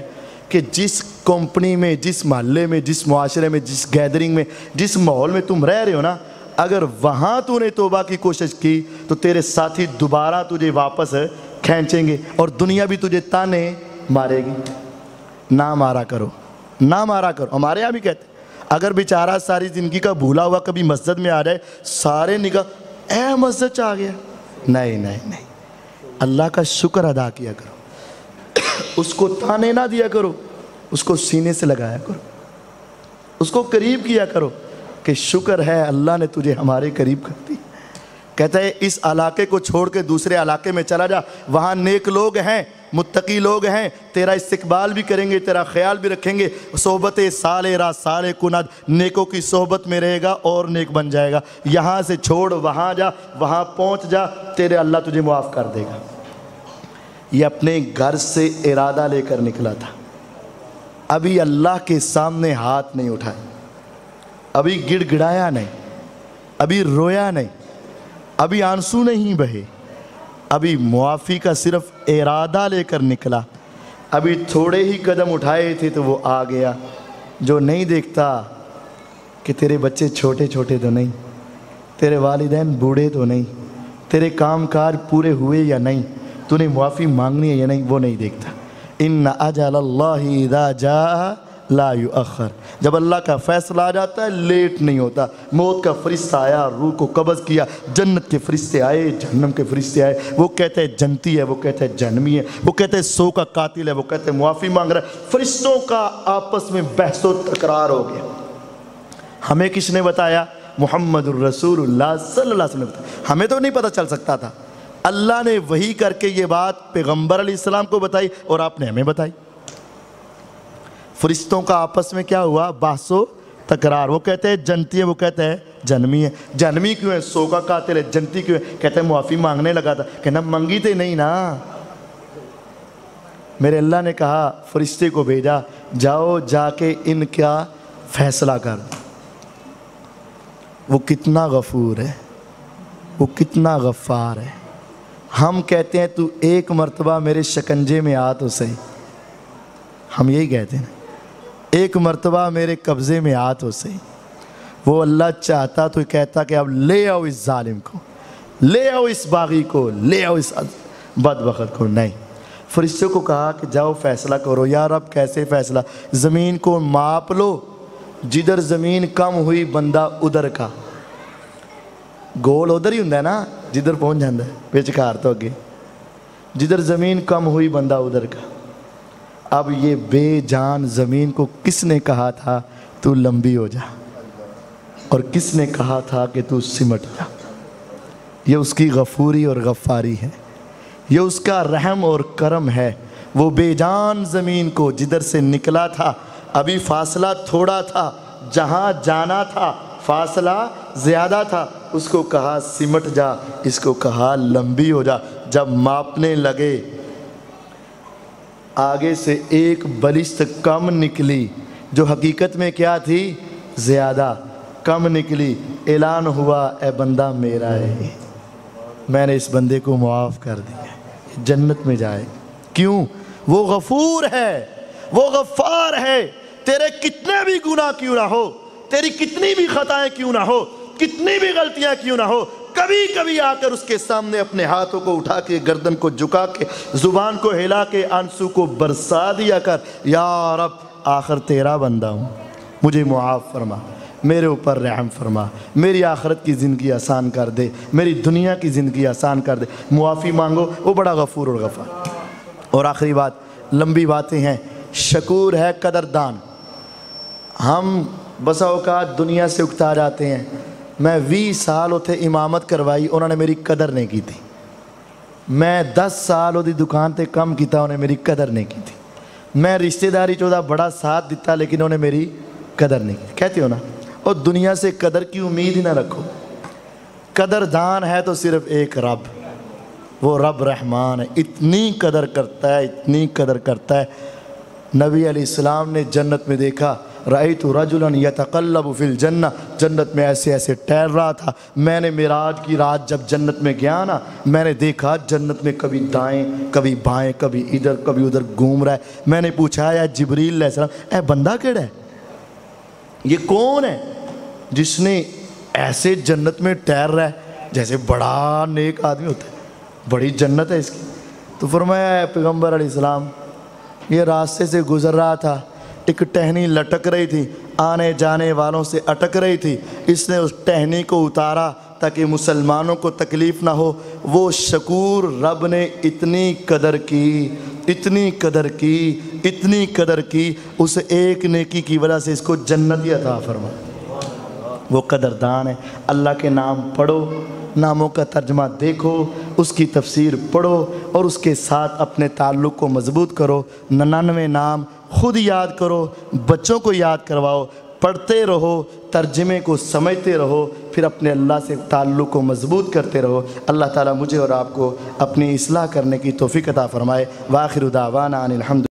کہ جس کمپنی میں، جس محلے میں، جس معاشرے میں، جس گیدرنگ میں، جس ماحول میں تم رہ رہے ہو نا، اگر وہاں تو نے توبہ کی کوشش کی تو تیرے ساتھی دوبارہ تجھے واپس کھینچیں گے، اور دنیا بھی تجھے تانے مارے گی۔ نہ مارا کرو، نہ مارا کرو۔ ہمارے یہاں بھی کہتے ہیں اگر بیچارہ ساری زندگی کا بھولا ہوا کبھی مسجد میں آ جائے، سارے نگاہ اے مسجد چ آ گیا، نہیں نہیں نہیں، اللہ کا شکر ادا کیا کرو، اس کو تانے نہ دیا کرو، اس کو سینے سے لگایا کرو، اس کو قریب کیا کرو کہ شکر ہے اللہ نے تجھے ہمارے قریب کر دی۔ کہتا ہے اس علاقے کو چھوڑ کے دوسرے علاقے میں چلا جا، وہاں نیک لوگ ہیں، متقی لوگ ہیں، تیرا استقبال بھی کریں گے، تیرا خیال بھی رکھیں گے، صحبت صالح را صالح کند، نیکوں کی صحبت میں رہے گا اور نیک بن جائے گا۔ یہاں سے چھوڑ وہاں جا، وہاں پہنچ جا، تیرے اللہ تجھے معاف کر دے گا۔ یہ اپنے گھر سے ارادہ لے کر نکلا تھا، ابھی اللہ کے سامنے ہاتھ نہیں اٹھائے، ابھی گڑ گڑایا نہیں، ابھی رویا نہیں، ابھی آنسو نہیں بہے، ابھی معافی کا صرف ارادہ لے کر نکلا، ابھی تھوڑے ہی قدم اٹھائے تھے تو وہ آ گیا۔ جو نہیں دیکھتا کہ تیرے بچے چھوٹے چھوٹے تو نہیں، تیرے والدین بوڑھے تو نہیں، تیرے کام کاج پورے ہوئے یا نہیں، تو نے معافی مانگنی ہے یا نہیں، وہ نہیں دیکھتا۔ ان اجل اللہ اذا جاء لا یؤخر، جب اللہ کا فیصلہ آ جاتا ہے لیٹ نہیں ہوتا۔ موت کا فرشتہ آیا، روح کو قبض کیا، جنت کے فرشتے آئے، جہنم کے فرشتے آئے، وہ کہتے ہیں جنتی ہے، وہ کہتے ہیں جہنمی ہے، وہ کہتے ہیں 100 کا قاتل ہے، وہ کہتے ہیں معافی مانگ رہا ہے۔ فرشتوں کا آپس میں بحث و تکرار ہو گیا۔ ہمیں کس نے بتایا؟ محمد الرسول اللہ صلی اللہ علیہ وسلم نے بتایا۔ ہمیں تو نہیں پتہ چل سکتا تھا، اللہ نے وحی کر کے یہ بات پیغمبر علیہ السلام کو بتائی اور آپ نے ہمیں بتائی۔ فرشتوں کا آپس میں کیا ہوا؟ بحث و تکرار۔ وہ کہتے ہیں جنتی ہے، وہ کہتے ہیں جہنمی ہے۔ جہنمی کیوں ہے؟ 100 کا قاتل ہے۔ جنتی کیوں ہے؟ کہتے ہیں معافی مانگنے لگا تھا۔ کہنا منگی تھے نہیں نا۔ میرے اللہ نے کہا فرشتے کو بھیجا، جاؤ جا کے ان کا فیصلہ کر۔ وہ کتنا غفور ہے، وہ کتنا غفار ہے۔ ہم کہتے ہیں تو ایک مرتبہ میرے شکنجے میں آ تو صحیح، ہم یہی کہتے ہیں، ایک مرتبہ میرے قبضے میں آ تو صحیح۔ وہ اللہ چاہتا تو کہتا کہ اب لے آؤ اس ظالم کو، لے آؤ اس باغی کو، لے آؤ اس بدبخت کو۔ نہیں، فرشتوں کو کہا کہ جاؤ فیصلہ کرو۔ یا رب کیسے فیصلہ؟ زمین کو ماپ لو، جدھر زمین کم ہوئی بندہ ادھر کا، گول ادھر ہی ہوں نا جدھر پہنچ جاندہ ہے، بیچکار تو اگے، جدھر زمین کم ہوئی بندہ ادھر کا۔ اب یہ بے جان زمین کو کس نے کہا تھا تو لمبی ہو جا، اور کس نے کہا تھا کہ تو سمٹ جا؟ یہ اس کی غفوری اور غفاری ہے، یہ اس کا رحم اور کرم ہے۔ وہ بے جان زمین کو جدھر سے نکلا تھا، ابھی فاصلہ تھوڑا تھا، جہاں جانا تھا فاصلہ زیادہ تھا، اس کو کہا سمٹ جا، اس کو کہا لمبی ہو جا۔ جب ماپنے لگے آگے سے ایک بلشت کم نکلی، جو حقیقت میں کیا تھی؟ زیادہ کم نکلی۔ اعلان ہوا اے بندہ میرا ہے، میں نے اس بندے کو معاف کر دیا، جنت میں جائے۔ کیوں؟ وہ غفور ہے، وہ غفار ہے۔ تیرے کتنے بھی گناہ کیوں نہ ہو، تیری کتنی بھی خطائیں کیوں نہ ہو، کتنی بھی غلطیاں کیوں نہ ہو، کبھی کبھی آ کر اس کے سامنے اپنے ہاتھوں کو اٹھا کے، گردن کو جھکا کے، زبان کو ہلا کے آنسو کو برسا دیا کر، یا رب آخر تیرا بندہ ہوں، مجھے معاف فرما، میرے اوپر رحم فرما، میری آخرت کی زندگی آسان کر دے، میری دنیا کی زندگی آسان کر دے۔ معافی مانگو، وہ بڑا غفور اور غفار۔ اور آخری بات، لمبی باتیں ہیں، شکور ہے، قدردان۔ ہم بسا اوقات دنیا سے اکتا جاتے ہیں۔ میں 20 سال ہوتے امامت کروائی، انہوں نے میری قدر نہیں کی تھی۔ میں 10 سال ہوتی دکان تے کم کیتا، انہوں نے میری قدر نہیں کی تھی۔ میں رشتہ داری چودہ بڑا ساتھ دیتا، لیکن انہوں نے میری قدر نہیں کی۔ کہتے ہو نا، اور دنیا سے قدر کی امید ہی نہ رکھو۔ قدردان ہے تو صرف ایک رب، وہ رب رحمان ہے، اتنی قدر کرتا ہے، اتنی قدر کرتا ہے۔ نبی علیہ السلام نے جنت میں دیکھا، رأیت رجلا یتقلب فی الجنہ، جنت میں ایسے ایسے ٹہل رہا تھا۔ میں نے معراج کی رات جب جنت میں گیا نا، میں نے دیکھا جنت میں کبھی دائیں کبھی بائیں، کبھی ادھر کبھی ادھر گھوم رہا ہے۔ میں نے پوچھا یا جبریل علیہ السلام، اے بندہ کیڑا ہے؟ یہ کون ہے جس نے ایسے جنت میں ٹہل رہا ہے جیسے بڑا نیک آدمی ہوتا ہے، بڑی جنت ہے اس کی؟ تو فرمایا اے پیغمبر علیہ السلام، یہ راستے سے گزر رہا تھا، ایک ٹہنی لٹک رہی تھی، آنے جانے والوں سے اٹک رہی تھی، اس نے اس ٹہنی کو اتارا تاکہ مسلمانوں کو تکلیف نہ ہو۔ وہ شکور رب نے اتنی قدر کی، اتنی قدر کی، اتنی قدر کی، اس ایک نیکی کی وجہ سے اس کو جنتی عطا فرما۔ وہ قدردان ہے۔ اللہ کے نام پڑھو، ناموں کا ترجمہ دیکھو، اس کی تفسیر پڑھو، اور اس کے ساتھ اپنے تعلق کو مضبوط کرو۔ 99 نام خود یاد کرو، بچوں کو یاد کرواؤ، پڑھتے رہو، ترجمے کو سمجھتے رہو، پھر اپنے اللہ سے تعلق کو مضبوط کرتے رہو۔ اللہ تعالیٰ مجھے اور آپ کو اپنی اصلاح کرنے کی توفیق عطا فرمائے۔ وآخر دعوانا ان الحمد